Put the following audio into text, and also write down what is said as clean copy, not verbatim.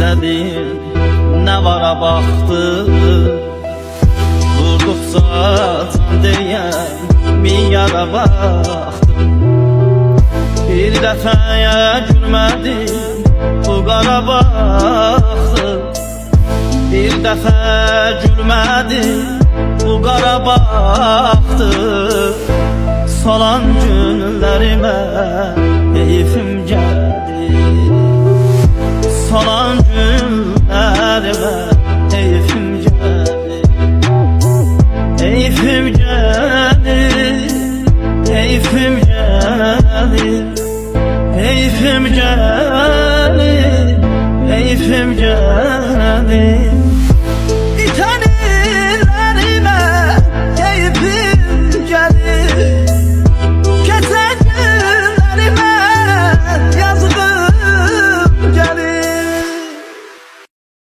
izlədim, nə vara baxdı. Vurduqca can deyən min yara baxdım. Bir dəfəyə gülmədim, bu qara baxdı. Bir dəfə gülmədim, bu qara baxdı. Salan günlərimə heyfim gəlir. Salan günlərimə heyfim gəlir. Heyfim gəlir, heyfim gəlir. Heyfim gəlir, heyfim gəlir.